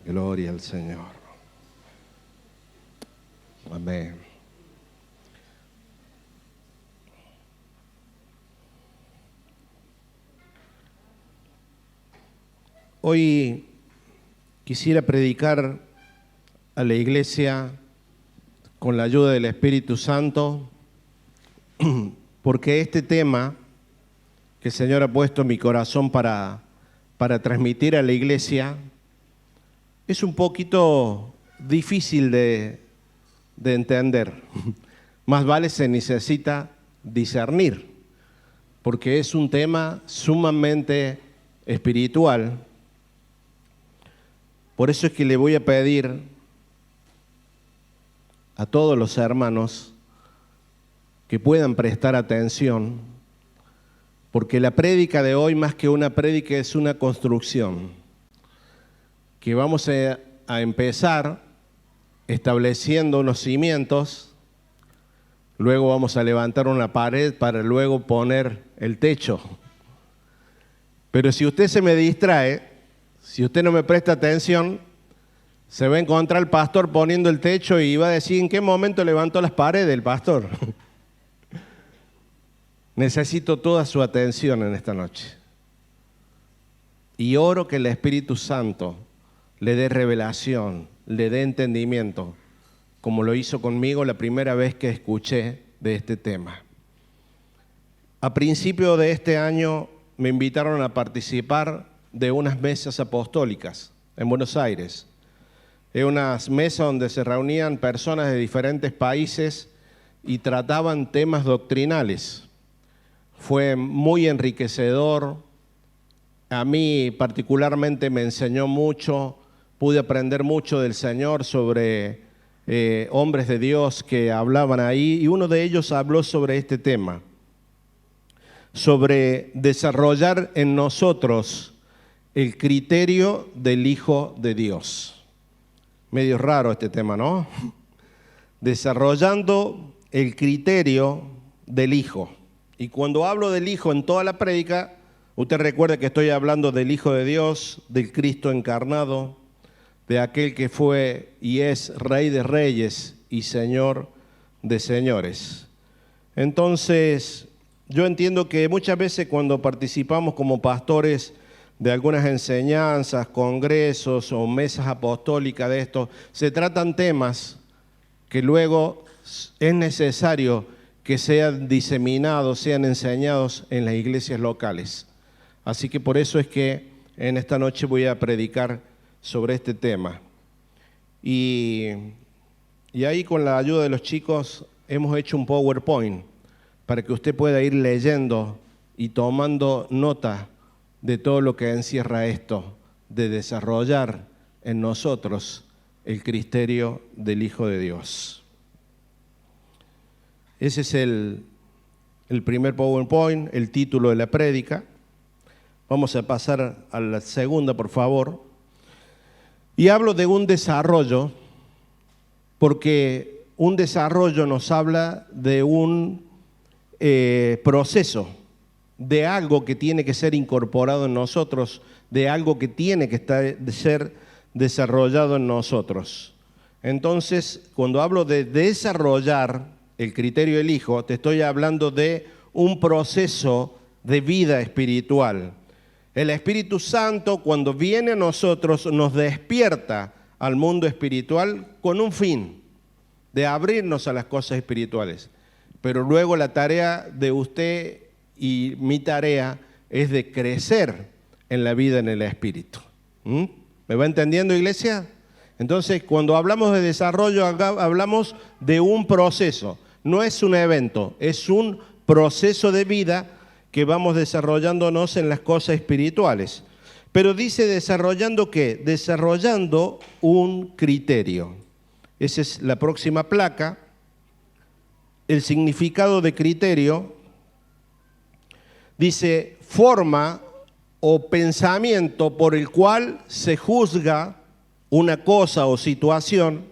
Gloria al Señor. Amén. Hoy quisiera predicar a la iglesia con la ayuda del Espíritu Santo, porque este tema que el Señor ha puesto en mi corazón para transmitir a la iglesia es un poquito difícil de entender. Más vale se necesita discernir, porque es un tema sumamente espiritual. Por eso es que le voy a pedir a todos los hermanos que puedan prestar atención, porque la prédica de hoy, más que una prédica, es una construcción, que vamos a empezar estableciendo unos cimientos, luego vamos a levantar una pared para luego poner el techo. Pero si usted se me distrae, si usted no me presta atención, se va a encontrar el pastor poniendo el techo y va a decir, ¿en qué momento levantó las paredes el pastor? Necesito toda su atención en esta noche. Y oro que el Espíritu Santo le dé revelación, le dé entendimiento, como lo hizo conmigo la primera vez que escuché de este tema. A principio de este año me invitaron a participar de unas mesas apostólicas en Buenos Aires. Es unas mesas donde se reunían personas de diferentes países y trataban temas doctrinales. Fue muy enriquecedor. A mí particularmente me enseñó mucho, pude aprender mucho del Señor sobre hombres de Dios que hablaban ahí, y uno de ellos habló sobre este tema, sobre desarrollar en nosotros el criterio del Hijo de Dios. Medio raro este tema, ¿no? Desarrollando el criterio del Hijo. Y cuando hablo del Hijo en toda la prédica, usted recuerda que estoy hablando del Hijo de Dios, del Cristo encarnado, de aquel que fue y es Rey de Reyes y Señor de Señores. Entonces, yo entiendo que muchas veces cuando participamos como pastores de algunas enseñanzas, congresos o mesas apostólicas de esto, se tratan temas que luego es necesario que sean diseminados, sean enseñados en las iglesias locales. Así que por eso es que en esta noche voy a predicar sobre este tema. Y ahí con la ayuda de los chicos hemos hecho un PowerPoint para que usted pueda ir leyendo y tomando nota de todo lo que encierra esto, de desarrollar en nosotros el criterio del Hijo de Dios. Ese es el primer PowerPoint, el título de la prédica. Vamos a pasar a la segunda, por favor. Y hablo de un desarrollo, porque un desarrollo nos habla de un proceso, de algo que tiene que ser incorporado en nosotros, de algo que tiene que ser desarrollado en nosotros. Entonces, cuando hablo de desarrollar el criterio del Hijo, te estoy hablando de un proceso de vida espiritual. El Espíritu Santo, cuando viene a nosotros, nos despierta al mundo espiritual con un fin, de abrirnos a las cosas espirituales. Pero luego la tarea de usted y mi tarea es de crecer en la vida en el Espíritu. ¿Me va entendiendo, iglesia? Entonces, cuando hablamos de desarrollo, hablamos de un proceso. No es un evento, es un proceso de vida que vamos desarrollándonos en las cosas espirituales. Pero dice desarrollando ¿qué? Desarrollando un criterio. Esa es la próxima placa. El significado de criterio dice forma o pensamiento por el cual se juzga una cosa o situación.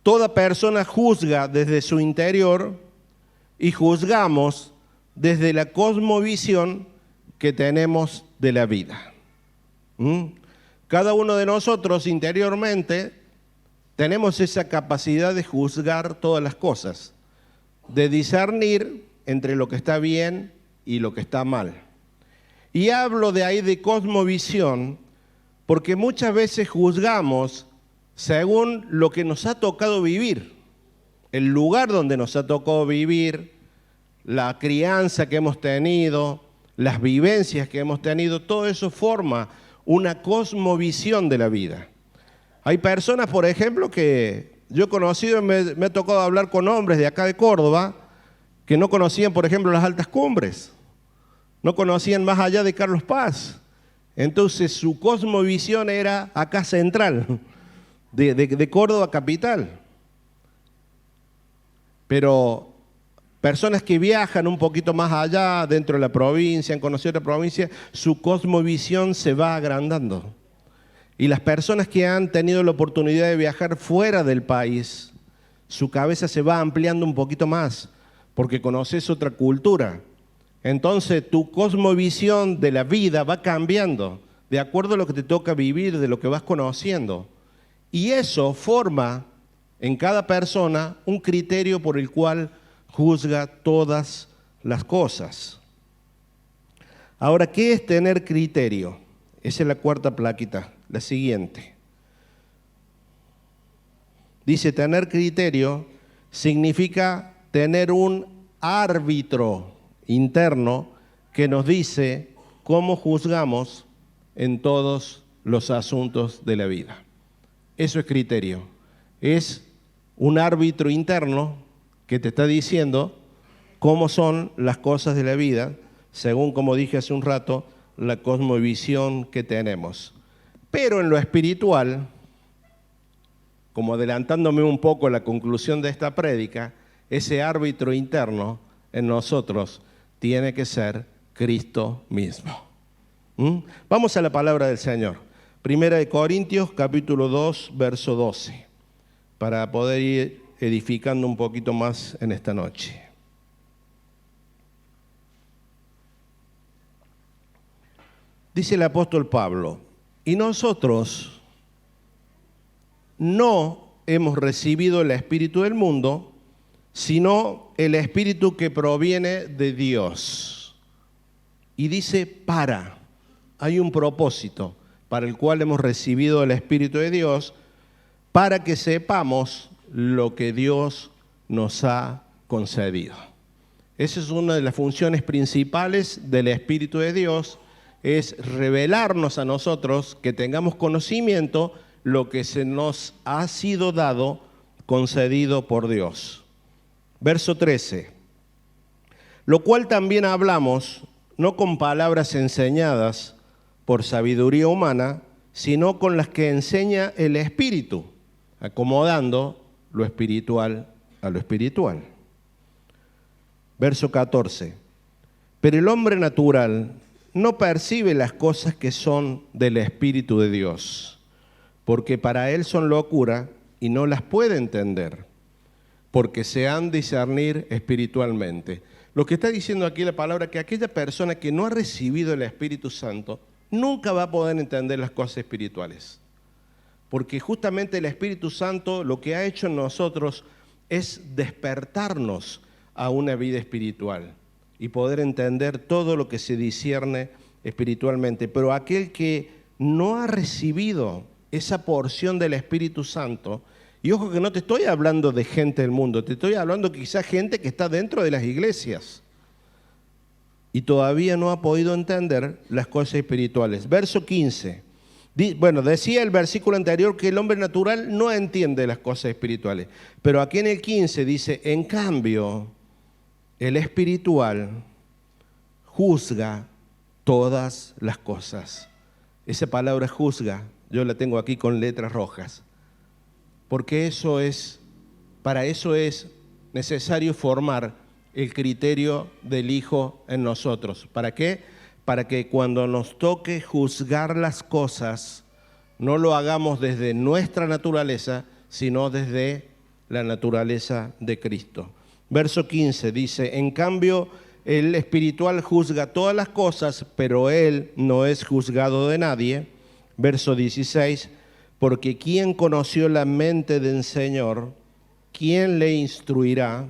Toda persona juzga desde su interior y juzgamos desde la cosmovisión que tenemos de la vida. Cada uno de nosotros interiormente tenemos esa capacidad de juzgar todas las cosas, de discernir entre lo que está bien y lo que está mal. Y hablo de ahí de cosmovisión, porque muchas veces juzgamos según lo que nos ha tocado vivir, el lugar donde nos ha tocado vivir, la crianza que hemos tenido, las vivencias que hemos tenido, todo eso forma una cosmovisión de la vida. Hay personas, por ejemplo, que yo he conocido, me ha tocado hablar con hombres de acá de Córdoba, que no conocían, por ejemplo, las altas cumbres, no conocían más allá de Carlos Paz. Entonces su cosmovisión era acá central, de Córdoba capital. Pero personas que viajan un poquito más allá, dentro de la provincia, han conocido otra provincia, su cosmovisión se va agrandando. Y las personas que han tenido la oportunidad de viajar fuera del país, su cabeza se va ampliando un poquito más, porque conoces otra cultura. Entonces tu cosmovisión de la vida va cambiando, de acuerdo a lo que te toca vivir, de lo que vas conociendo. Y eso forma en cada persona un criterio por el cual juzga todas las cosas. Ahora, ¿qué es tener criterio? Esa es la cuarta plaquita, la siguiente. Dice, tener criterio significa tener un árbitro interno que nos dice cómo juzgamos en todos los asuntos de la vida. Eso es criterio. Es un árbitro interno que te está diciendo cómo son las cosas de la vida, según, como dije hace un rato, la cosmovisión que tenemos. Pero en lo espiritual, como adelantándome un poco a la conclusión de esta prédica, ese árbitro interno en nosotros tiene que ser Cristo mismo. Vamos a la palabra del Señor. Primera de Corintios, capítulo 2, verso 12, para poder ir edificando un poquito más en esta noche. Dice el apóstol Pablo, y nosotros no hemos recibido el espíritu del mundo, sino el espíritu que proviene de Dios. Y dice hay un propósito para el cual hemos recibido el espíritu de Dios, para que sepamos lo que Dios nos ha concedido. Esa es una de las funciones principales del Espíritu de Dios, es revelarnos a nosotros, que tengamos conocimiento lo que se nos ha sido dado, concedido por Dios. Verso 13. Lo cual también hablamos, no con palabras enseñadas por sabiduría humana, sino con las que enseña el Espíritu, acomodando lo espiritual a lo espiritual. Verso 14. Pero el hombre natural no percibe las cosas que son del Espíritu de Dios, porque para él son locura y no las puede entender, porque se han de discernir espiritualmente. Lo que está diciendo aquí la palabra, que aquella persona que no ha recibido el Espíritu Santo nunca va a poder entender las cosas espirituales. Porque justamente el Espíritu Santo lo que ha hecho en nosotros es despertarnos a una vida espiritual y poder entender todo lo que se discierne espiritualmente. Pero aquel que no ha recibido esa porción del Espíritu Santo, y ojo que no te estoy hablando de gente del mundo, te estoy hablando quizás gente que está dentro de las iglesias y todavía no ha podido entender las cosas espirituales. Verso 15. Bueno, decía el versículo anterior que el hombre natural no entiende las cosas espirituales, pero aquí en el 15 dice, en cambio, el espiritual juzga todas las cosas. Esa palabra juzga, yo la tengo aquí con letras rojas, porque para eso es necesario formar el criterio del Hijo en nosotros. ¿Para qué? Para que cuando nos toque juzgar las cosas, no lo hagamos desde nuestra naturaleza, sino desde la naturaleza de Cristo. Verso 15 dice, en cambio, el espiritual juzga todas las cosas, pero él no es juzgado de nadie. Verso 16, porque ¿quién conoció la mente del Señor? ¿Quién le instruirá?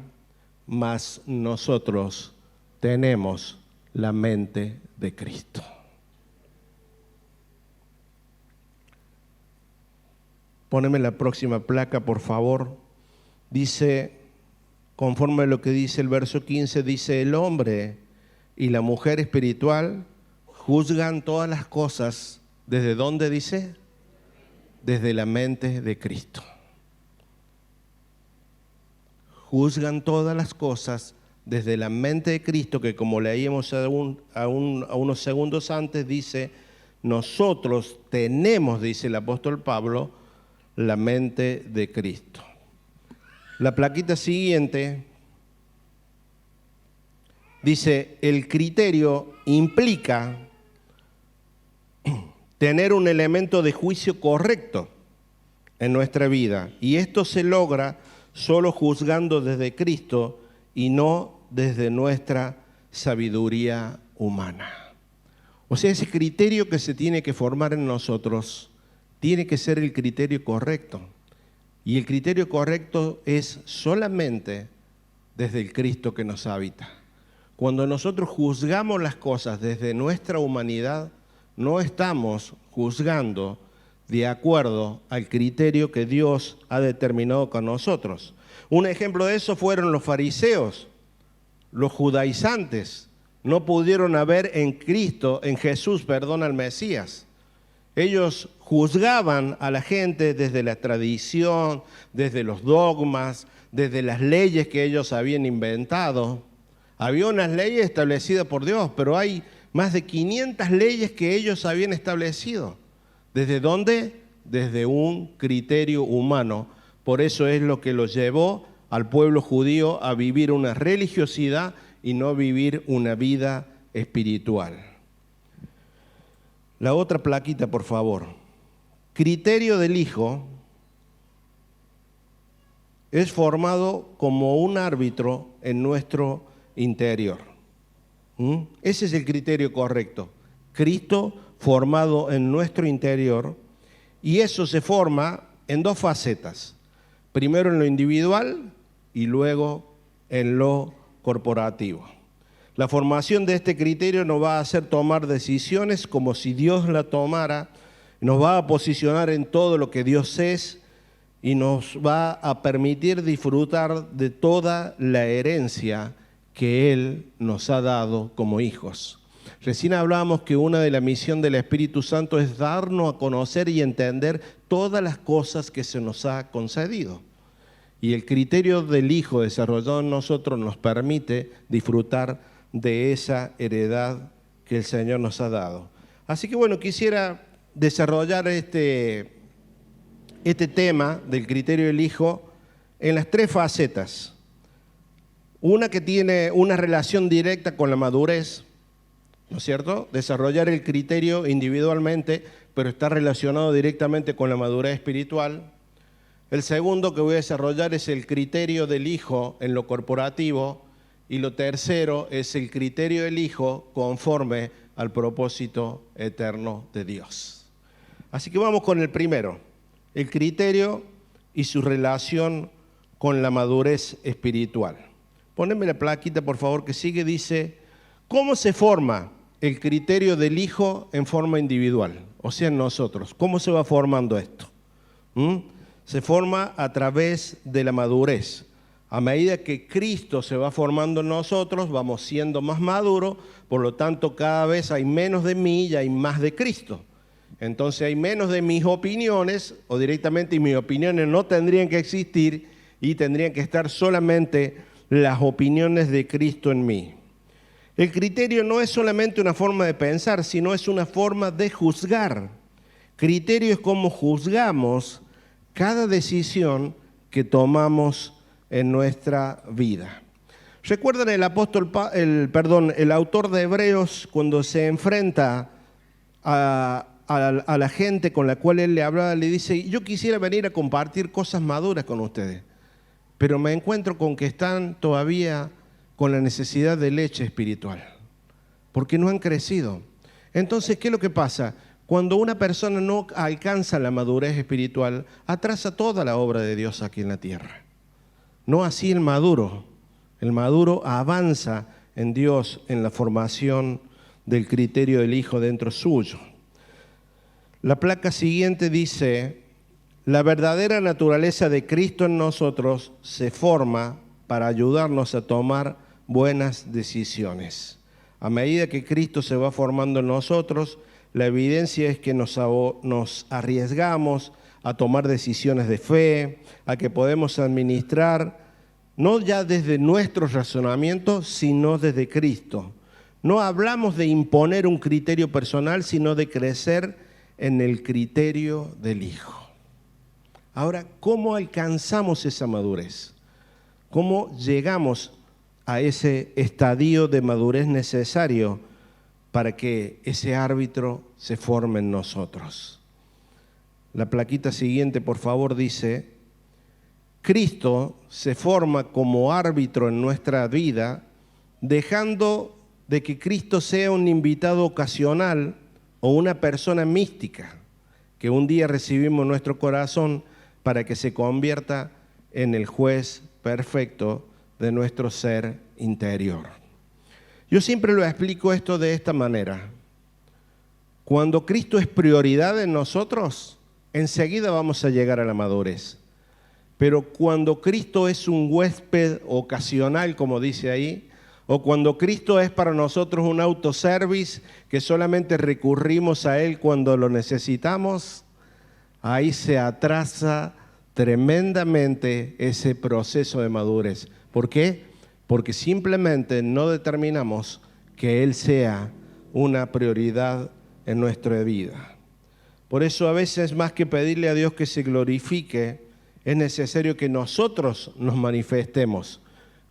Mas nosotros tenemos la mente de Cristo. Póneme la próxima placa, por favor. Dice, conforme a lo que dice el verso 15, dice, el hombre y la mujer espiritual juzgan todas las cosas. ¿Desde dónde dice? Desde la mente de Cristo. Juzgan todas las cosas desde la mente de Cristo, que como leíamos a unos segundos antes, dice, nosotros tenemos, dice el apóstol Pablo, la mente de Cristo. La plaquita siguiente dice, el criterio implica tener un elemento de juicio correcto en nuestra vida, y esto se logra solo juzgando desde Cristo y no desde nuestra sabiduría humana. O sea, ese criterio que se tiene que formar en nosotros tiene que ser el criterio correcto. Y el criterio correcto es solamente desde el Cristo que nos habita. Cuando nosotros juzgamos las cosas desde nuestra humanidad, no estamos juzgando de acuerdo al criterio que Dios ha determinado con nosotros. Un ejemplo de eso fueron los fariseos, los judaizantes. No pudieron ver en Jesús, al Mesías. Ellos juzgaban a la gente desde la tradición, desde los dogmas, desde las leyes que ellos habían inventado. Había unas leyes establecidas por Dios, pero hay más de 500 leyes que ellos habían establecido. ¿Desde dónde? Desde un criterio humano. Por eso es lo que los llevó al pueblo judío a vivir una religiosidad y no vivir una vida espiritual. La otra plaquita, por favor. Criterio del Hijo es formado como un árbitro en nuestro interior. Ese es el criterio correcto. Cristo formado en nuestro interior, y eso se forma en dos facetas. Primero en lo individual y luego en lo corporativo. La formación de este criterio nos va a hacer tomar decisiones como si Dios la tomara, nos va a posicionar en todo lo que Dios es y nos va a permitir disfrutar de toda la herencia que Él nos ha dado como hijos. Recién hablábamos que una de las misiones del Espíritu Santo es darnos a conocer y entender todas las cosas que se nos ha concedido. Y el criterio del Hijo desarrollado en nosotros nos permite disfrutar de esa heredad que el Señor nos ha dado. Así que bueno, quisiera desarrollar este tema del criterio del Hijo en las tres facetas. Una que tiene una relación directa con la madurez, ¿no es cierto? Desarrollar el criterio individualmente, pero está relacionado directamente con la madurez espiritual. El segundo que voy a desarrollar es el criterio del Hijo en lo corporativo, y lo tercero es el criterio del Hijo conforme al propósito eterno de Dios. Así que vamos con el primero, el criterio y su relación con la madurez espiritual. Poneme la plaquita, por favor, que sigue. Dice, ¿cómo se forma el criterio del Hijo en forma individual? O sea, en nosotros. ¿Cómo se va formando esto? Se forma a través de la madurez. A medida que Cristo se va formando en nosotros, vamos siendo más maduros, por lo tanto cada vez hay menos de mí y hay más de Cristo. Entonces hay menos de mis opiniones, o directamente mis opiniones no tendrían que existir y tendrían que estar solamente las opiniones de Cristo en mí. El criterio no es solamente una forma de pensar, sino es una forma de juzgar. Criterio es cómo juzgamos cada decisión que tomamos en nuestra vida. ¿Recuerdan el autor de Hebreos cuando se enfrenta a la gente con la cual él le hablaba? Le dice, yo quisiera venir a compartir cosas maduras con ustedes, pero me encuentro con que están todavía con la necesidad de leche espiritual, porque no han crecido. Entonces, ¿qué es lo que pasa? Cuando una persona no alcanza la madurez espiritual, atrasa toda la obra de Dios aquí en la tierra. No así el maduro. El maduro avanza en Dios en la formación del criterio del Hijo dentro suyo. La placa siguiente dice: la verdadera naturaleza de Cristo en nosotros se forma para ayudarnos a tomar buenas decisiones. A medida que Cristo se va formando en nosotros, la evidencia es que nos arriesgamos a tomar decisiones de fe, a que podemos administrar, no ya desde nuestro razonamiento, sino desde Cristo. No hablamos de imponer un criterio personal, sino de crecer en el criterio del Hijo. Ahora, ¿cómo alcanzamos esa madurez? ¿Cómo llegamos a ese estadio de madurez necesario para que ese árbitro se forme en nosotros? La plaquita siguiente, por favor, dice: Cristo se forma como árbitro en nuestra vida, dejando de que Cristo sea un invitado ocasional o una persona mística que un día recibimos en nuestro corazón para que se convierta en el juez perfecto de nuestro ser interior. Yo siempre lo explico esto de esta manera. Cuando Cristo es prioridad en nosotros, enseguida vamos a llegar a la madurez. Pero cuando Cristo es un huésped ocasional, como dice ahí, o cuando Cristo es para nosotros un autoservice que solamente recurrimos a Él cuando lo necesitamos, ahí se atrasa tremendamente ese proceso de madurez. ¿Por qué? Porque simplemente no determinamos que Él sea una prioridad en nuestra vida. Por eso a veces, más que pedirle a Dios que se glorifique, es necesario que nosotros nos manifestemos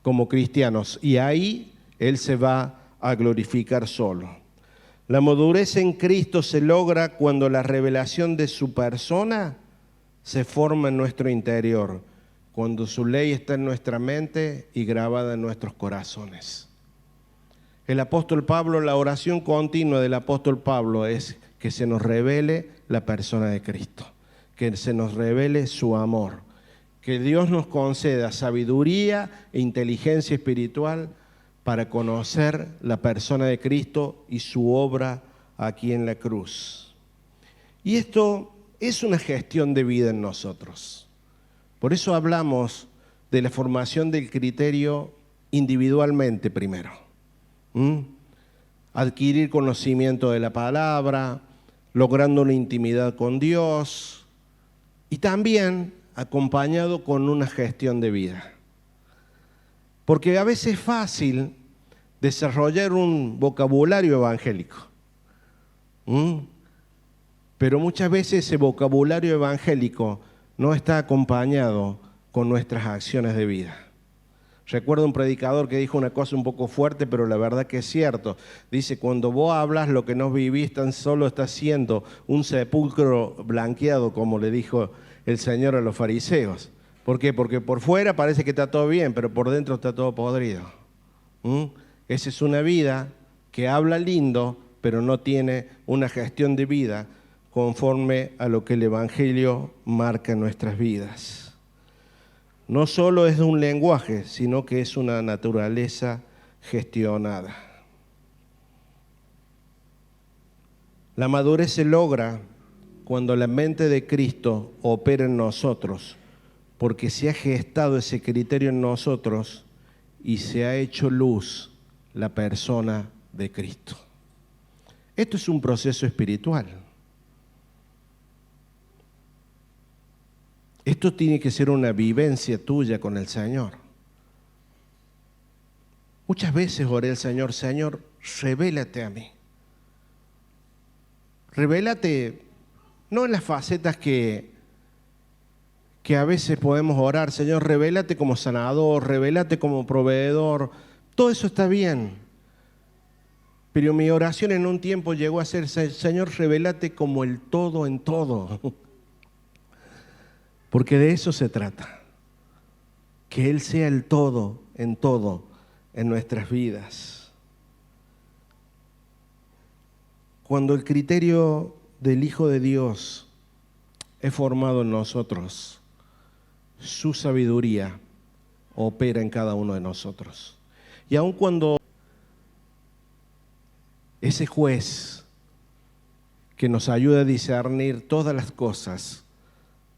como cristianos, y ahí Él se va a glorificar solo. La madurez en Cristo se logra cuando la revelación de su persona se forma en nuestro interior, cuando su ley está en nuestra mente y grabada en nuestros corazones. El apóstol Pablo, la oración continua del apóstol Pablo es que se nos revele la persona de Cristo, que se nos revele su amor, que Dios nos conceda sabiduría e inteligencia espiritual para conocer la persona de Cristo y su obra aquí en la cruz. Y esto es una gestión de vida en nosotros. Por eso hablamos de la formación del criterio individualmente primero. Adquirir conocimiento de la palabra, logrando una intimidad con Dios y también acompañado con una gestión de vida. Porque a veces es fácil desarrollar un vocabulario evangélico. Pero muchas veces ese vocabulario evangélico no está acompañado con nuestras acciones de vida. Recuerdo un predicador que dijo una cosa un poco fuerte, pero la verdad que es cierto. Dice: cuando vos hablas lo que no vivís, tan solo estás siendo un sepulcro blanqueado, como le dijo el Señor a los fariseos. ¿Por qué? Porque por fuera parece que está todo bien, pero por dentro está todo podrido. Esa es una vida que habla lindo, pero no tiene una gestión de vida conforme a lo que el Evangelio marca en nuestras vidas. No solo es un lenguaje, sino que es una naturaleza gestionada. La madurez se logra cuando la mente de Cristo opera en nosotros, porque se ha gestado ese criterio en nosotros y se ha hecho luz la persona de Cristo. Esto es un proceso espiritual. Esto tiene que ser una vivencia tuya con el Señor. Muchas veces oré al Señor: Señor, revélate a mí. Revélate, no en las facetas que a veces podemos orar: Señor, revélate como sanador, revélate como proveedor. Todo eso está bien. Pero mi oración en un tiempo llegó a ser: Señor, revélate como el todo en todo. Porque de eso se trata, que Él sea el todo en nuestras vidas. Cuando el criterio del Hijo de Dios es formado en nosotros, su sabiduría opera en cada uno de nosotros. Y aun cuando ese juez que nos ayuda a discernir todas las cosas,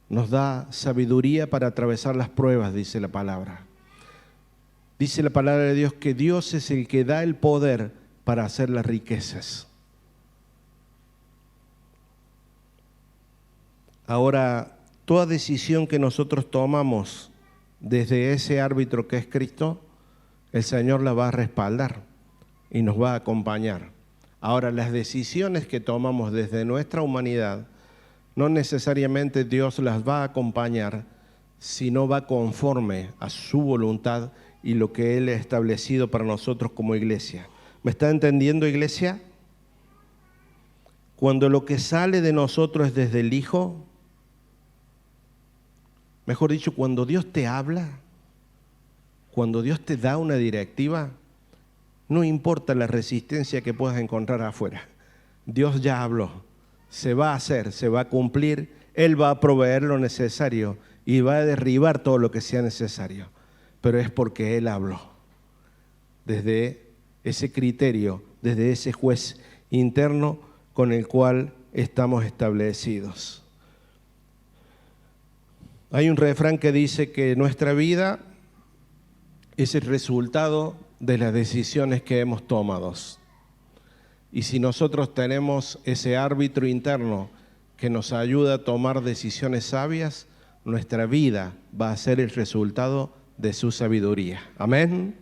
nos da sabiduría para atravesar las pruebas, dice la palabra. Dice la palabra de Dios que Dios es el que da el poder para hacer las riquezas. Ahora, toda decisión que nosotros tomamos desde ese árbitro que es Cristo, el Señor la va a respaldar y nos va a acompañar. Ahora, las decisiones que tomamos desde nuestra humanidad, no necesariamente Dios las va a acompañar, sino va conforme a su voluntad y lo que Él ha establecido para nosotros como iglesia. ¿Me está entendiendo, iglesia? Cuando lo que sale de nosotros es desde el Hijo, mejor dicho, cuando Dios te habla, cuando Dios te da una directiva, no importa la resistencia que puedas encontrar afuera. Dios ya habló, se va a hacer, se va a cumplir, Él va a proveer lo necesario y va a derribar todo lo que sea necesario. Pero es porque Él habló. Desde ese criterio, desde ese juez interno con el cual estamos establecidos. Hay un refrán que dice que nuestra vida es el resultado de las decisiones que hemos tomado. Y si nosotros tenemos ese árbitro interno que nos ayuda a tomar decisiones sabias, nuestra vida va a ser el resultado de su sabiduría. Amén.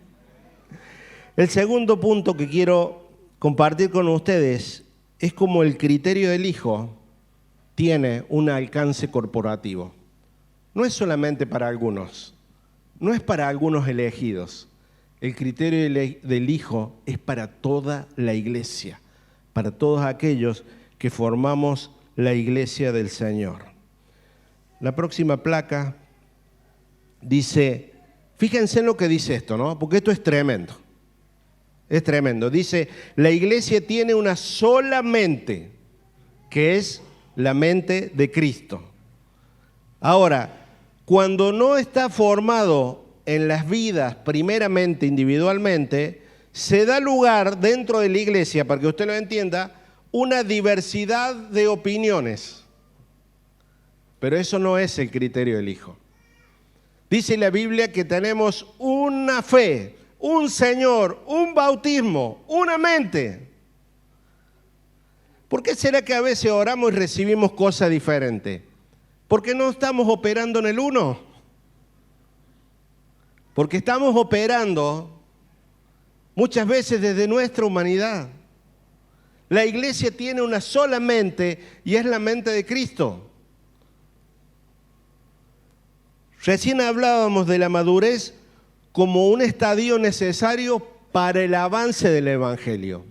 El segundo punto que quiero compartir con ustedes es cómo el criterio del Hijo tiene un alcance corporativo. No es solamente para algunos, no es para algunos elegidos. El criterio del Hijo es para toda la iglesia, para todos aquellos que formamos la iglesia del Señor. La próxima placa dice, fíjense en lo que dice esto, ¿no? Porque esto es tremendo. Es tremendo. Dice, la iglesia tiene una sola mente, que es la mente de Cristo. Ahora, cuando no está formado en las vidas, primeramente individualmente, se da lugar dentro de la iglesia, para que usted lo entienda, una diversidad de opiniones. Pero eso no es el criterio del Hijo. Dice la Biblia que tenemos una fe, un Señor, un bautismo, una mente. ¿Por qué será que a veces oramos y recibimos cosas diferentes? Porque no estamos operando en el uno. Porque estamos operando muchas veces desde nuestra humanidad. La iglesia tiene una sola mente y es la mente de Cristo. Recién hablábamos de la madurez como un estadio necesario para el avance del Evangelio.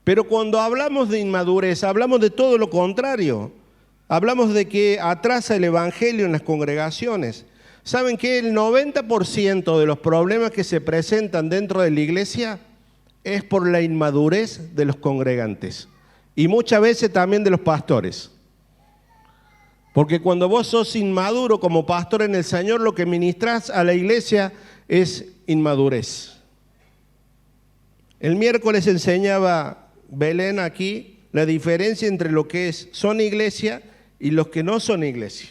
Pero cuando hablamos de inmadurez, hablamos de todo lo contrario. Hablamos de que atrasa el Evangelio en las congregaciones. ¿Saben que el 90% de los problemas que se presentan dentro de la iglesia es por la inmadurez de los congregantes? Y muchas veces también de los pastores. Porque cuando vos sos inmaduro como pastor en el Señor, lo que ministrás a la iglesia es inmadurez. El miércoles enseñaba Belén aquí la diferencia entre lo que son iglesia y los que no son iglesia.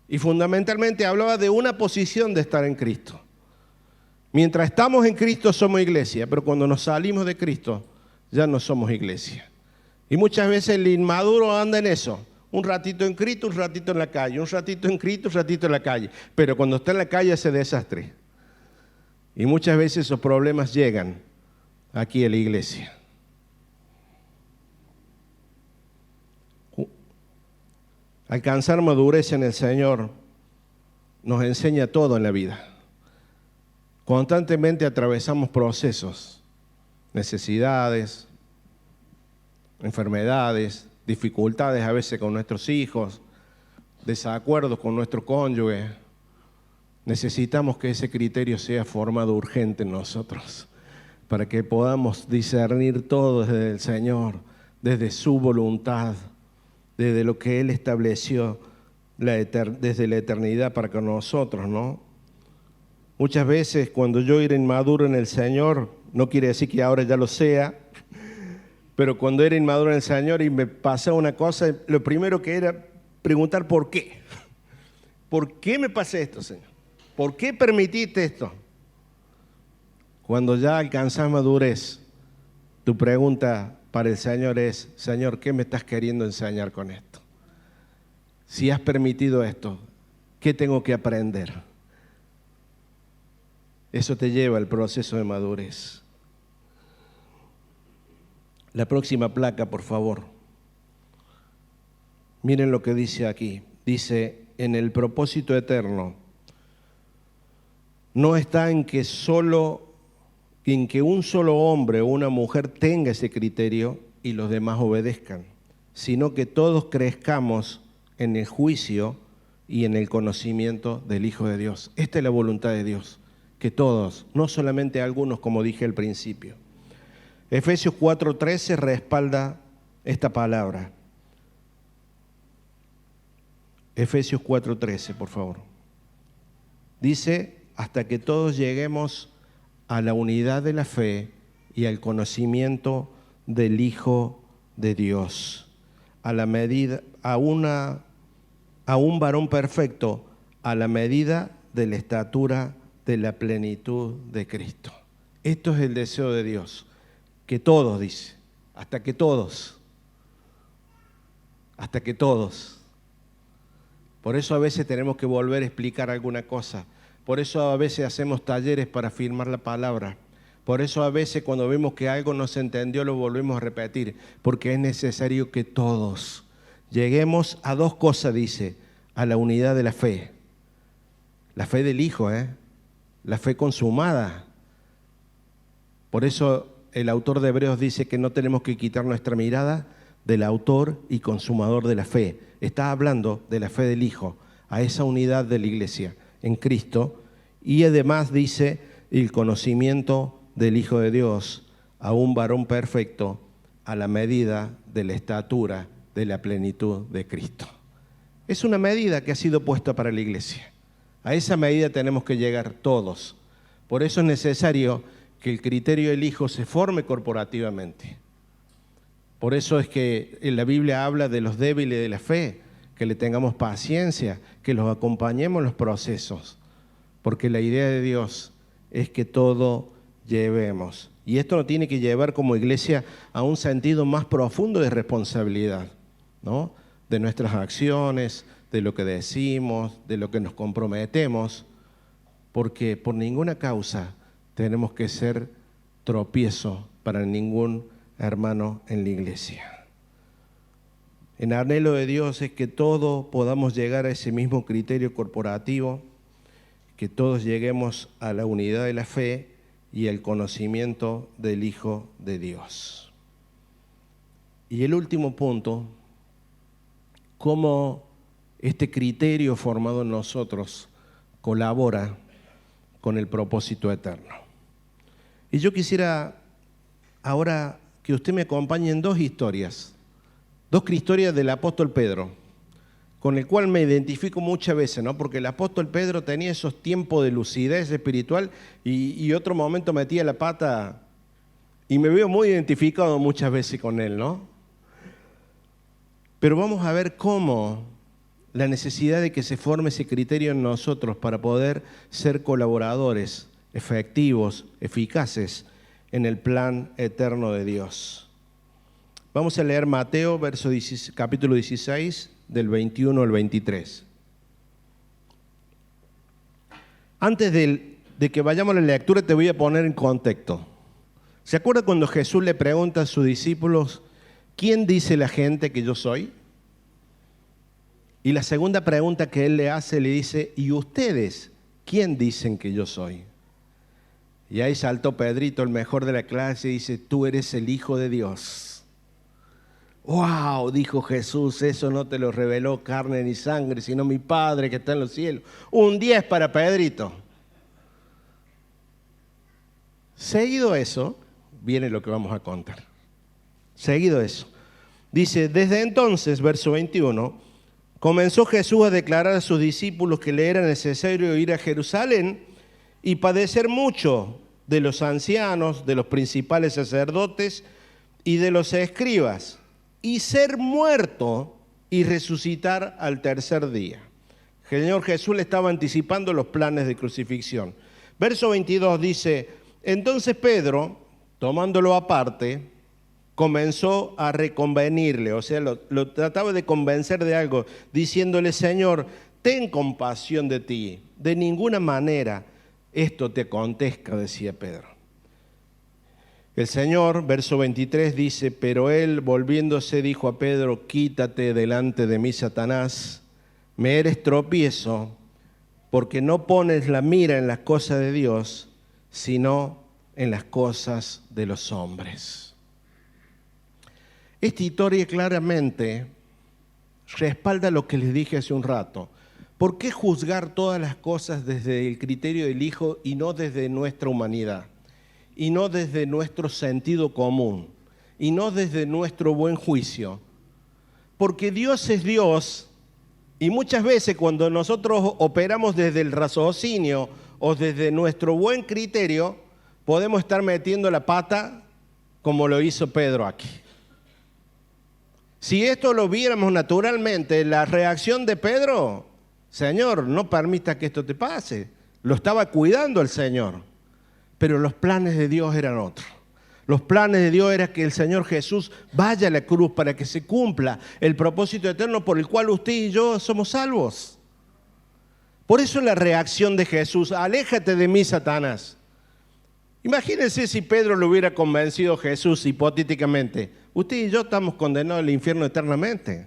Y fundamentalmente hablaba de una posición de estar en Cristo. Mientras estamos en Cristo somos iglesia, pero cuando nos salimos de Cristo ya no somos iglesia. Y muchas veces el inmaduro anda en eso. Un ratito en Cristo, un ratito en la calle, un ratito en Cristo, un ratito en la calle. Pero cuando está en la calle hace desastre. Y muchas veces esos problemas llegan aquí a la iglesia. Alcanzar madurez en el Señor nos enseña todo en la vida. Constantemente atravesamos procesos, necesidades, enfermedades, dificultades a veces con nuestros hijos, desacuerdos con nuestro cónyuge. Necesitamos que ese criterio sea formado urgente en nosotros para que podamos discernir todo desde el Señor, desde su voluntad, desde lo que Él estableció desde la eternidad para con nosotros, ¿no? Muchas veces cuando yo era inmaduro en el Señor, no quiere decir que ahora ya lo sea, pero cuando era inmaduro en el Señor y me pasaba una cosa, lo primero que era preguntar por qué. ¿Por qué me pasa esto, Señor? ¿Por qué permitiste esto? Cuando ya alcanzas madurez, tu pregunta para el Señor es, Señor, ¿qué me estás queriendo enseñar con esto? Si has permitido esto, ¿qué tengo que aprender? Eso te lleva al proceso de madurez. La próxima placa, por favor. Miren lo que dice aquí. Dice, en el propósito eterno, no está en que un solo hombre o una mujer tenga ese criterio y los demás obedezcan, sino que todos crezcamos en el juicio y en el conocimiento del Hijo de Dios. Esta es la voluntad de Dios, que todos, no solamente algunos, como dije al principio. Efesios 4:13 respalda esta palabra. Efesios 4:13, por favor. Dice, hasta que todos lleguemos a la unidad de la fe y al conocimiento del Hijo de Dios, a un varón perfecto, a la medida de la estatura de la plenitud de Cristo. Esto es el deseo de Dios, que todos, dice, hasta que todos. Por eso a veces tenemos que volver a explicar alguna cosa. Por eso a veces hacemos talleres para afirmar la palabra. Por eso a veces cuando vemos que algo no se entendió lo volvemos a repetir. Porque es necesario que todos lleguemos a dos cosas, dice, a la unidad de la fe. La fe del Hijo, la fe consumada. Por eso el autor de Hebreos dice que no tenemos que quitar nuestra mirada del autor y consumador de la fe. Está hablando de la fe del Hijo, a esa unidad de la iglesia en Cristo, y además dice el conocimiento del Hijo de Dios, a un varón perfecto, a la medida de la estatura de la plenitud de Cristo. Es una medida que ha sido puesta para la iglesia. A esa medida tenemos que llegar todos. Por eso es necesario que el criterio del Hijo se forme corporativamente. Por eso es que en la Biblia habla de los débiles de la fe, que le tengamos paciencia, que los acompañemos en los procesos, porque la idea de Dios es que todo llevemos. Y esto nos tiene que llevar como iglesia a un sentido más profundo de responsabilidad, ¿no? De nuestras acciones, de lo que decimos, de lo que nos comprometemos, porque por ninguna causa tenemos que ser tropiezo para ningún hermano en la iglesia. El anhelo de Dios es que todos podamos llegar a ese mismo criterio corporativo, que todos lleguemos a la unidad de la fe y el conocimiento del Hijo de Dios. Y el último punto, cómo este criterio formado en nosotros colabora con el propósito eterno. Y yo quisiera ahora que usted me acompañe en dos historias del apóstol Pedro, con el cual me identifico muchas veces, ¿no? Porque el apóstol Pedro tenía esos tiempos de lucidez espiritual y otro momento metía la pata y me veo muy identificado muchas veces con él, ¿no? Pero vamos a ver cómo la necesidad de que se forme ese criterio en nosotros para poder ser colaboradores efectivos, eficaces en el plan eterno de Dios. Vamos a leer Mateo, capítulo 16, del 21 al 23. Antes de que vayamos a la lectura, te voy a poner en contexto. ¿Se acuerda cuando Jesús le pregunta a sus discípulos, ¿quién dice la gente que yo soy? Y la segunda pregunta que él le hace, le dice, ¿y ustedes quién dicen que yo soy? Y ahí saltó Pedrito, el mejor de la clase, y dice, tú eres el Hijo de Dios. ¡Wow! Dijo Jesús, eso no te lo reveló carne ni sangre, sino mi Padre que está en los cielos. Un 10 para Pedrito. Seguido eso, viene lo que vamos a contar. Seguido eso, Dice, desde entonces, verso 21, comenzó Jesús a declarar a sus discípulos que le era necesario ir a Jerusalén y padecer mucho de los ancianos, de los principales sacerdotes y de los escribas, y ser muerto y resucitar al tercer día. El Señor Jesús le estaba anticipando los planes de crucifixión. Verso 22 dice, entonces Pedro, tomándolo aparte, comenzó a reconvenirle, o sea, lo trataba de convencer de algo, diciéndole, Señor, ten compasión de ti, de ninguna manera esto te acontezca, decía Pedro. El Señor, verso 23, dice, pero él, volviéndose, dijo a Pedro, quítate delante de mí, Satanás, me eres tropiezo, porque no pones la mira en las cosas de Dios, sino en las cosas de los hombres. Esta historia claramente respalda lo que les dije hace un rato. ¿Por qué juzgar todas las cosas desde el criterio del Hijo y no desde nuestra humanidad? Y no desde nuestro sentido común, y no desde nuestro buen juicio. Porque Dios es Dios, y muchas veces cuando nosotros operamos desde el raciocinio o desde nuestro buen criterio, podemos estar metiendo la pata como lo hizo Pedro aquí. Si esto lo viéramos naturalmente, la reacción de Pedro, Señor, no permita que esto te pase. Lo estaba cuidando el Señor. Pero los planes de Dios eran otros. Los planes de Dios era que el Señor Jesús vaya a la cruz para que se cumpla el propósito eterno por el cual usted y yo somos salvos. Por eso la reacción de Jesús, aléjate de mí, Satanás. Imagínense si Pedro lo hubiera convencido a Jesús hipotéticamente. Usted y yo estamos condenados al infierno eternamente.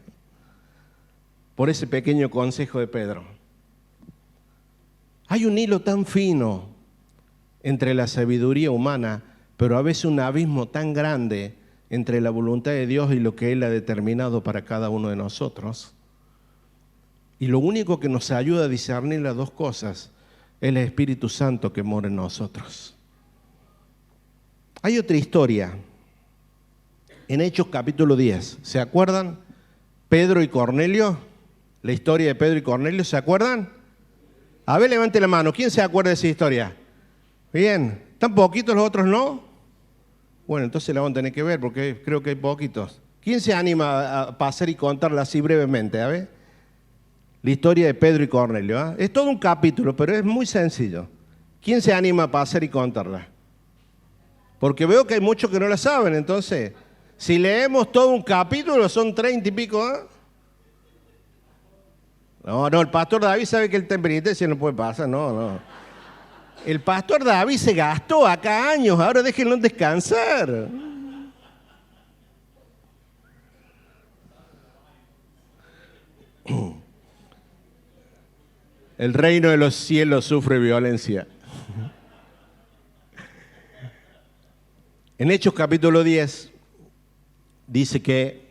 Por ese pequeño consejo de Pedro. Hay un hilo tan fino entre la sabiduría humana, pero a veces un abismo tan grande entre la voluntad de Dios y lo que Él ha determinado para cada uno de nosotros. Y lo único que nos ayuda a discernir las dos cosas es el Espíritu Santo que mora en nosotros. Hay otra historia en Hechos capítulo 10. ¿Se acuerdan? Pedro y Cornelio. La historia de Pedro y Cornelio, ¿se acuerdan? A ver, levante la mano. ¿Quién se acuerda de esa historia? Bien. ¿Tan poquitos los otros no? Bueno, entonces la van a tener que ver porque creo que hay poquitos. ¿Quién se anima a pasar y contarla así brevemente? A ver. La historia de Pedro y Cornelio. ¿Eh? Es todo un capítulo, pero es muy sencillo. ¿Quién se anima a pasar y contarla? Porque veo que hay muchos que no la saben, entonces, si leemos todo un capítulo, son 30 y pico, ¿eh? No, el pastor David sabe que el penitencia no puede pasar, no. El pastor David se gastó acá años, ahora déjenlo descansar. El reino de los cielos sufre violencia. En Hechos capítulo 10 dice que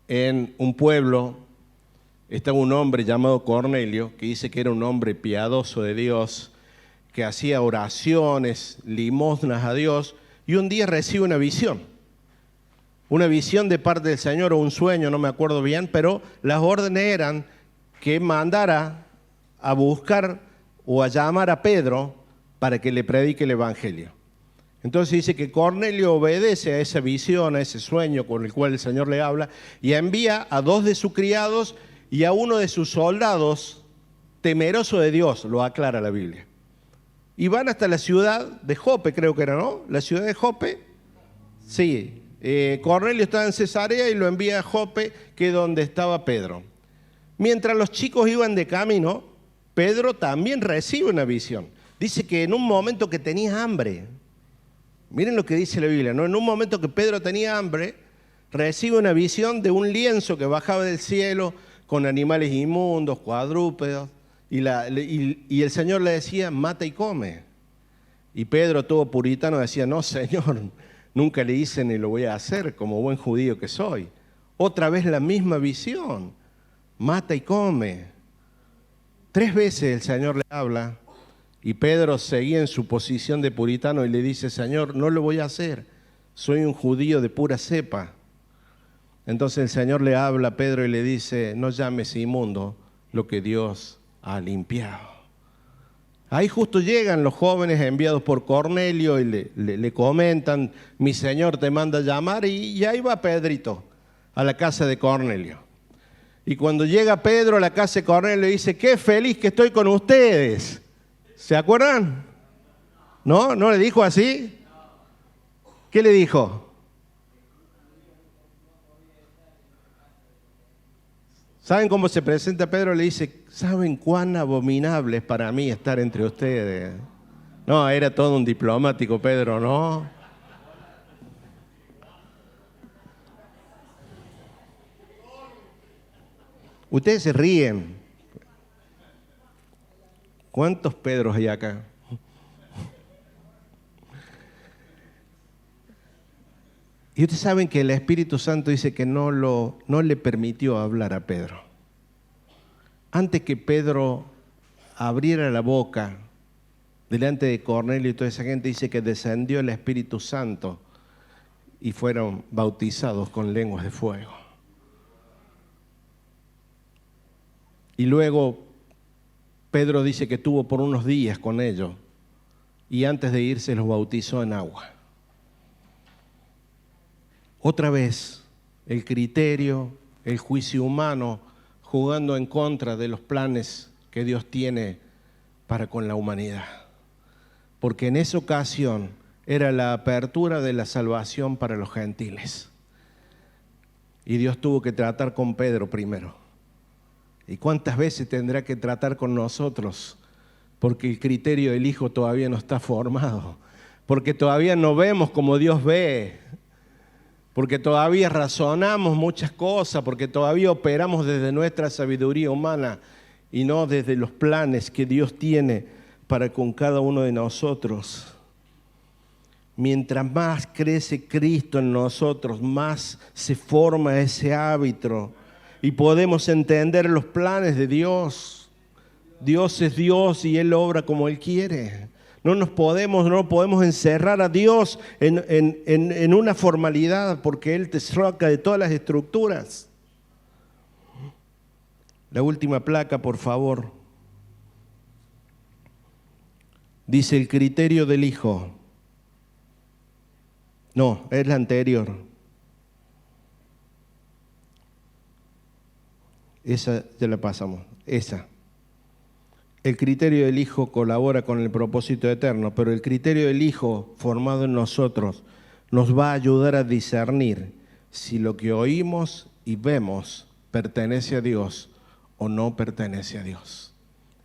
en un pueblo estaba un hombre llamado Cornelio, que dice que era un hombre piadoso de Dios, que hacía oraciones, limosnas a Dios, y un día recibe una visión de parte del Señor, o un sueño, no me acuerdo bien, pero las órdenes eran que mandara a buscar o a llamar a Pedro para que le predique el Evangelio. Entonces dice que Cornelio obedece a esa visión, a ese sueño con el cual el Señor le habla, y envía a 2 de sus criados y a uno de sus soldados, temeroso de Dios, lo aclara la Biblia. Y van hasta la ciudad de Jope, creo que era, ¿no? La ciudad de Jope. Sí, Cornelio estaba en Cesarea y lo envía a Jope, que es donde estaba Pedro. Mientras los chicos iban de camino, Pedro también recibe una visión. Dice que en un momento que tenía hambre, miren lo que dice la Biblia, ¿no? En un momento que Pedro tenía hambre, recibe una visión de un lienzo que bajaba del cielo con animales inmundos, cuadrúpedos, y el Señor le decía, mata y come. Y Pedro, todo puritano, decía, no, Señor, nunca le hice ni lo voy a hacer, como buen judío que soy. Otra vez la misma visión, mata y come. 3 veces el Señor le habla. Y Pedro seguía en su posición de puritano y le dice, Señor, no lo voy a hacer, soy un judío de pura cepa. Entonces el Señor le habla a Pedro y le dice, no llames inmundo lo que Dios ha limpiado. Ahí justo llegan los jóvenes enviados por Cornelio y le comentan, mi Señor te manda a llamar, y ahí va Pedrito a la casa de Cornelio. Y cuando llega Pedro a la casa de Cornelio dice, qué feliz que estoy con ustedes. ¿Se acuerdan? ¿No? ¿No le dijo así? ¿Qué le dijo? ¿Saben cómo se presenta Pedro? Le dice, ¿saben cuán abominable es para mí estar entre ustedes? No, era todo un diplomático Pedro, ¿no? Ustedes se ríen. ¿Cuántos Pedros hay acá? Y ustedes saben que el Espíritu Santo dice que no le permitió hablar a Pedro. Antes que Pedro abriera la boca delante de Cornelio y toda esa gente, dice que descendió el Espíritu Santo y fueron bautizados con lenguas de fuego. Y luego Pedro dice que estuvo por unos días con ellos y antes de irse los bautizó en agua. Otra vez, el criterio, el juicio humano, jugando en contra de los planes que Dios tiene para con la humanidad. Porque en esa ocasión era la apertura de la salvación para los gentiles. Y Dios tuvo que tratar con Pedro primero. ¿Y cuántas veces tendrá que tratar con nosotros? Porque el criterio del Hijo todavía no está formado. Porque todavía no vemos como Dios ve. Porque todavía razonamos muchas cosas, porque todavía operamos desde nuestra sabiduría humana y no desde los planes que Dios tiene para con cada uno de nosotros. Mientras más crece Cristo en nosotros, más se forma ese hábito y podemos entender los planes de Dios. Dios es Dios y Él obra como Él quiere. No podemos encerrar a Dios en una formalidad porque Él te saca de todas las estructuras. La última placa, por favor. Dice el criterio del Hijo. No, es la anterior. Esa ya la pasamos. Esa. El criterio del Hijo colabora con el propósito eterno, pero el criterio del Hijo formado en nosotros nos va a ayudar a discernir si lo que oímos y vemos pertenece a Dios o no pertenece a Dios.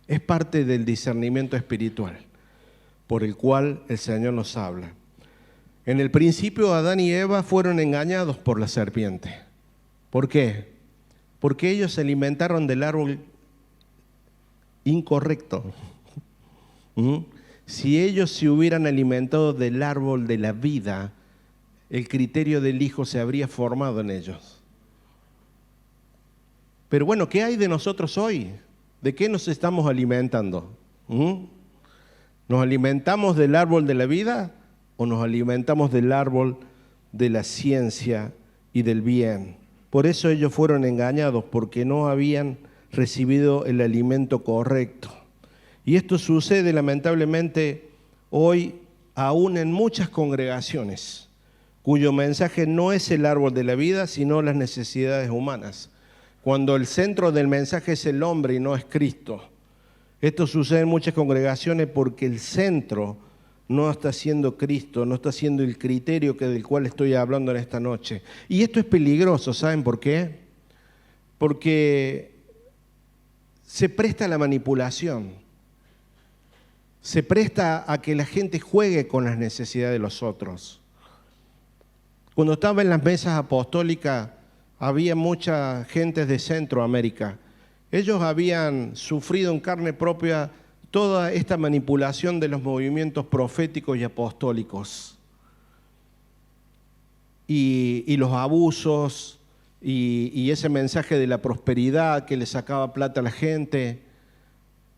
Es parte del discernimiento espiritual por el cual el Señor nos habla. En el principio Adán y Eva fueron engañados por la serpiente. ¿Por qué? Porque ellos se alimentaron del árbol incorrecto. Si ellos se hubieran alimentado del árbol de la vida, el criterio del Hijo se habría formado en ellos. Pero bueno, ¿qué hay de nosotros hoy? ¿De qué nos estamos alimentando? ¿Nos alimentamos del árbol de la vida o nos alimentamos del árbol de la ciencia y del bien? Por eso ellos fueron engañados, porque no habían recibido el alimento correcto. Y esto sucede lamentablemente hoy aún en muchas congregaciones, cuyo mensaje no es el árbol de la vida, sino las necesidades humanas. Cuando el centro del mensaje es el hombre y no es Cristo. Esto sucede en muchas congregaciones porque el centro no está siendo Cristo, no está siendo el criterio del cual estoy hablando en esta noche. Y esto es peligroso, ¿saben por qué? Porque se presta a la manipulación, se presta a que la gente juegue con las necesidades de los otros. Cuando estaba en las mesas apostólicas, había mucha gente de Centroamérica. Ellos habían sufrido en carne propia toda esta manipulación de los movimientos proféticos y apostólicos. Y los abusos, y ese mensaje de la prosperidad que le sacaba plata a la gente.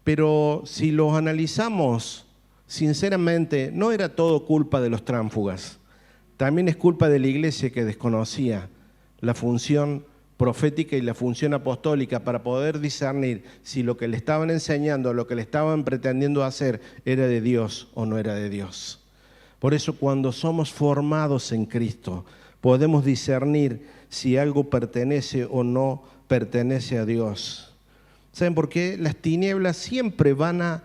Pero si los analizamos, sinceramente, no era todo culpa de los tránsfugas. También es culpa de la iglesia que desconocía la función profética y la función apostólica para poder discernir si lo que le estaban enseñando, lo que le estaban pretendiendo hacer era de Dios o no era de Dios. Por eso cuando somos formados en Cristo, podemos discernir si algo pertenece o no pertenece a Dios. ¿Saben por qué? Las tinieblas siempre van a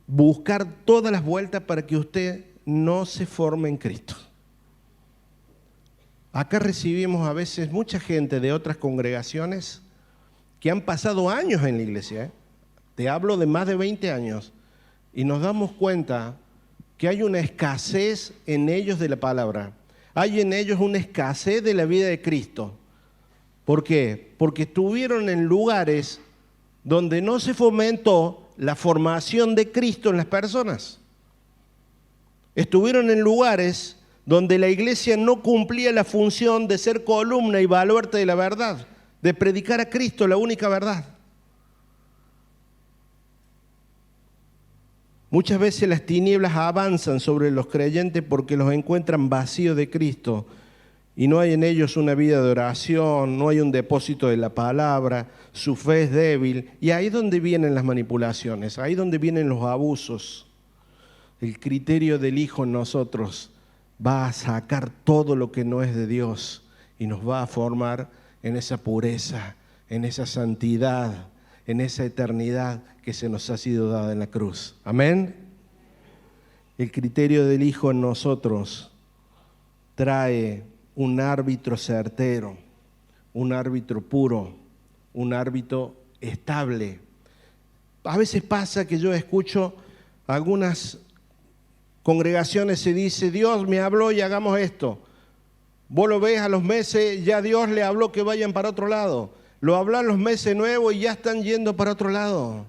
buscar todas las vueltas para que usted no se forme en Cristo. Acá recibimos a veces mucha gente de otras congregaciones que han pasado años en la iglesia, Te hablo de más de 20 años, y nos damos cuenta que hay una escasez en ellos de la palabra. Hay en ellos una escasez de la vida de Cristo. ¿Por qué? Porque estuvieron en lugares donde no se fomentó la formación de Cristo en las personas. Estuvieron en lugares donde la iglesia no cumplía la función de ser columna y baluarte de la verdad, de predicar a Cristo, la única verdad. Muchas veces las tinieblas avanzan sobre los creyentes porque los encuentran vacíos de Cristo y no hay en ellos una vida de oración, no hay un depósito de la palabra, su fe es débil, y ahí es donde vienen las manipulaciones, ahí es donde vienen los abusos. El criterio del Hijo en nosotros va a sacar todo lo que no es de Dios y nos va a formar en esa pureza, en esa santidad, en esa eternidad que se nos ha sido dada en la cruz. Amén. El criterio del Hijo en nosotros trae un árbitro certero, un árbitro puro, un árbitro estable. A veces pasa que yo escucho algunas congregaciones, se dice, Dios me habló y hagamos esto. Vos lo ves a los meses, ya Dios le habló que vayan para otro lado. Lo hablan los meses nuevos y ya están yendo para otro lado.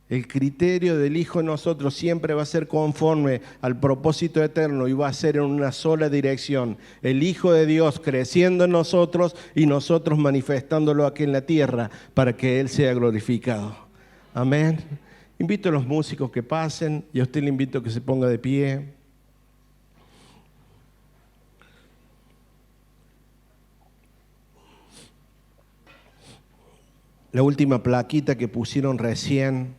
El criterio del Hijo en nosotros siempre va a ser conforme al propósito eterno y va a ser en una sola dirección. El Hijo de Dios creciendo en nosotros y nosotros manifestándolo aquí en la tierra para que Él sea glorificado. Amén. Invito a los músicos que pasen y a usted le invito a que se ponga de pie. La última plaquita que pusieron recién,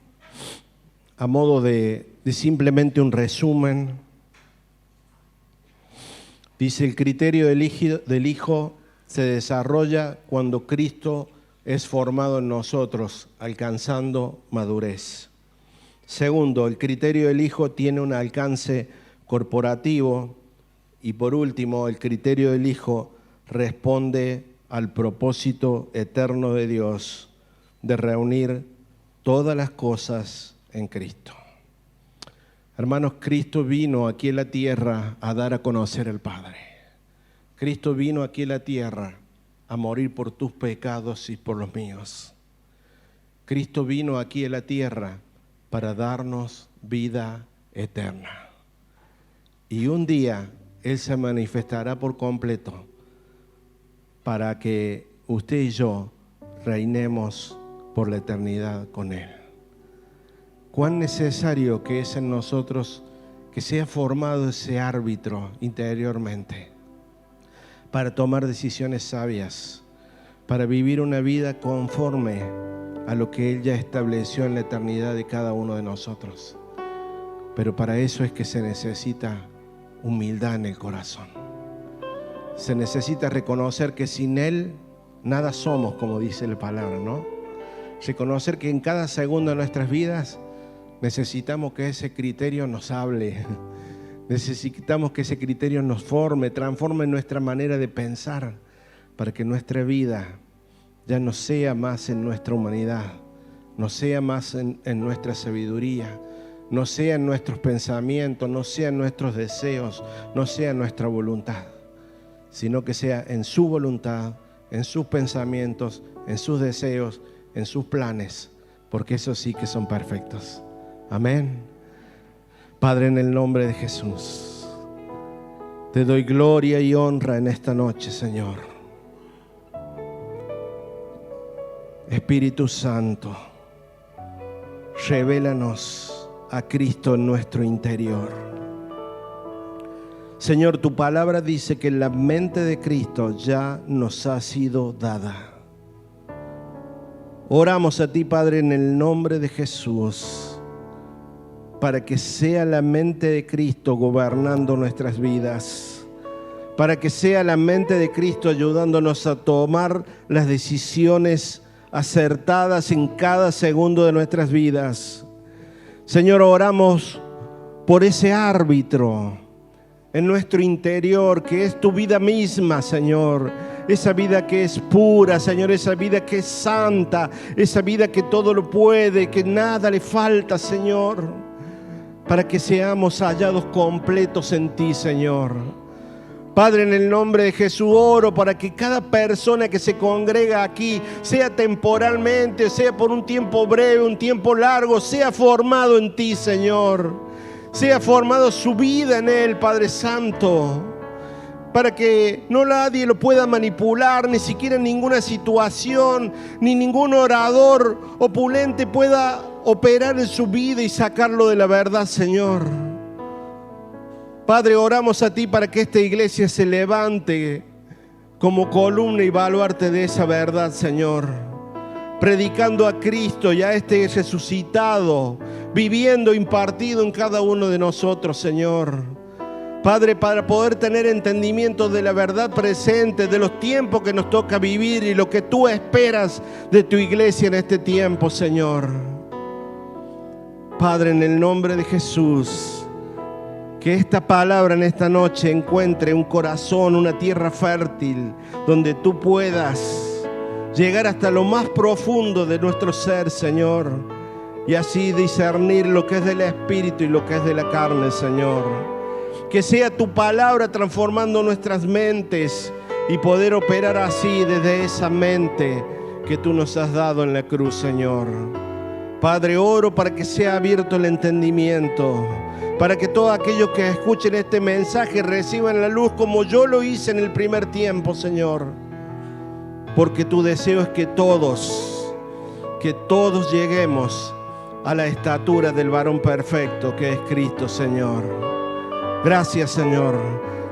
a modo de simplemente un resumen, dice: el criterio del Hijo se desarrolla cuando Cristo es formado en nosotros, alcanzando madurez. Segundo, el criterio del Hijo tiene un alcance corporativo. Y por último, el criterio del Hijo responde al propósito eterno de Dios de reunir todas las cosas en Cristo. Hermanos, Cristo vino aquí en la tierra a dar a conocer al Padre. Cristo vino aquí en la tierra a morir por tus pecados y por los míos. Cristo vino aquí en la tierra para darnos vida eterna. Y un día Él se manifestará por completo para que usted y yo reinemos por la eternidad con Él. Cuán necesario que es en nosotros que sea formado ese árbitro interiormente para tomar decisiones sabias, para vivir una vida conforme a lo que Él ya estableció en la eternidad de cada uno de nosotros. Pero para eso es que se necesita humildad en el corazón. Se necesita reconocer que sin Él nada somos, como dice la palabra, ¿no? Reconocer que en cada segundo de nuestras vidas necesitamos que ese criterio nos hable. Necesitamos que ese criterio nos forme, transforme nuestra manera de pensar, para que nuestra vida ya no sea más en nuestra humanidad, no sea más en nuestra sabiduría, no sea en nuestros pensamientos, no sea en nuestros deseos, no sea en nuestra voluntad, sino que sea en su voluntad, en sus pensamientos, en sus deseos, en sus planes, porque esos sí que son perfectos. Amén. Padre, en el nombre de Jesús, te doy gloria y honra en esta noche, Señor. Espíritu Santo, revélanos a Cristo en nuestro interior. Señor, tu palabra dice que la mente de Cristo ya nos ha sido dada. Oramos a ti, Padre, en el nombre de Jesús, para que sea la mente de Cristo gobernando nuestras vidas, para que sea la mente de Cristo ayudándonos a tomar las decisiones acertadas en cada segundo de nuestras vidas. Señor, oramos por ese árbitro en nuestro interior, que es tu vida misma, Señor. Esa vida que es pura, Señor, esa vida que es santa, esa vida que todo lo puede, que nada le falta, Señor, para que seamos hallados completos en ti, Señor. Padre, en el nombre de Jesús oro para que cada persona que se congrega aquí, sea temporalmente, sea por un tiempo breve, un tiempo largo, sea formado en ti, Señor. Sea formado su vida en Él, Padre Santo, para que no nadie lo pueda manipular, ni siquiera en ninguna situación, ni ningún orador opulente pueda operar en su vida y sacarlo de la verdad, Señor. Padre, oramos a ti para que esta iglesia se levante como columna y baluarte de esa verdad, Señor, predicando a Cristo y a este resucitado, viviendo, impartido en cada uno de nosotros, Señor. Padre, para poder tener entendimiento de la verdad presente, de los tiempos que nos toca vivir y lo que tú esperas de tu iglesia en este tiempo, Señor. Padre, en el nombre de Jesús, que esta palabra en esta noche encuentre un corazón, una tierra fértil, donde tú puedas llegar hasta lo más profundo de nuestro ser, Señor, y así discernir lo que es del Espíritu y lo que es de la carne, Señor. Que sea tu palabra transformando nuestras mentes y poder operar así desde esa mente que tú nos has dado en la cruz, Señor. Padre, oro para que sea abierto el entendimiento, para que todos aquellos que escuchen este mensaje reciban la luz como yo lo hice en el primer tiempo, Señor. Porque tu deseo es que todos lleguemos a la estatura del varón perfecto que es Cristo, Señor. Gracias, Señor.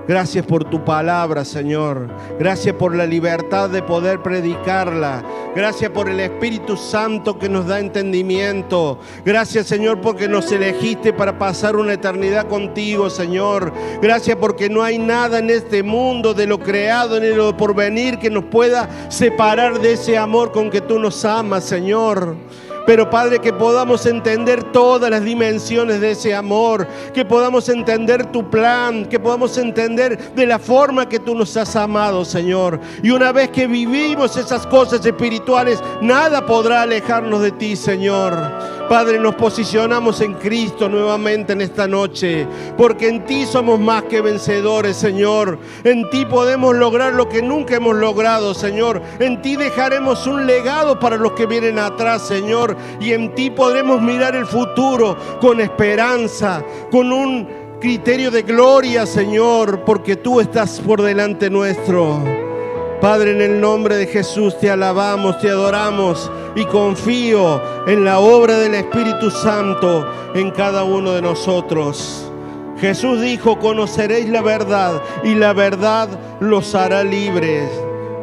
Gracias por tu palabra, Señor. Gracias por la libertad de poder predicarla. Gracias por el Espíritu Santo que nos da entendimiento. Gracias, Señor, porque nos elegiste para pasar una eternidad contigo, Señor. Gracias porque no hay nada en este mundo de lo creado ni de lo porvenir que nos pueda separar de ese amor con que tú nos amas, Señor. Pero, Padre, que podamos entender todas las dimensiones de ese amor, que podamos entender tu plan, que podamos entender de la forma que tú nos has amado, Señor. Y una vez que vivimos esas cosas espirituales, nada podrá alejarnos de ti, Señor. Padre, nos posicionamos en Cristo nuevamente en esta noche, porque en ti somos más que vencedores, Señor. En ti podemos lograr lo que nunca hemos logrado, Señor. En ti dejaremos un legado para los que vienen atrás, Señor. Y en ti podremos mirar el futuro con esperanza, con un criterio de gloria, Señor, porque tú estás por delante nuestro. Padre, en el nombre de Jesús te alabamos, te adoramos y confío en la obra del Espíritu Santo en cada uno de nosotros. Jesús dijo: conoceréis la verdad y la verdad los hará libres.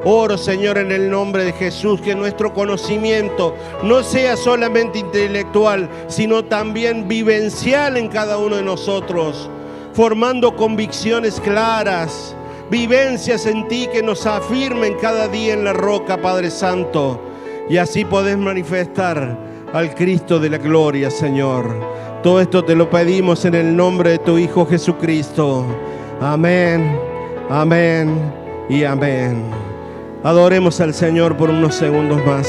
Oro, Señor, en el nombre de Jesús, que nuestro conocimiento no sea solamente intelectual, sino también vivencial en cada uno de nosotros, formando convicciones claras, vivencias en ti que nos afirmen cada día en la roca, Padre Santo, y así podés manifestar al Cristo de la gloria, Señor. Todo esto te lo pedimos en el nombre de tu Hijo Jesucristo. Amén, amén y amén. Adoremos al Señor por unos segundos más.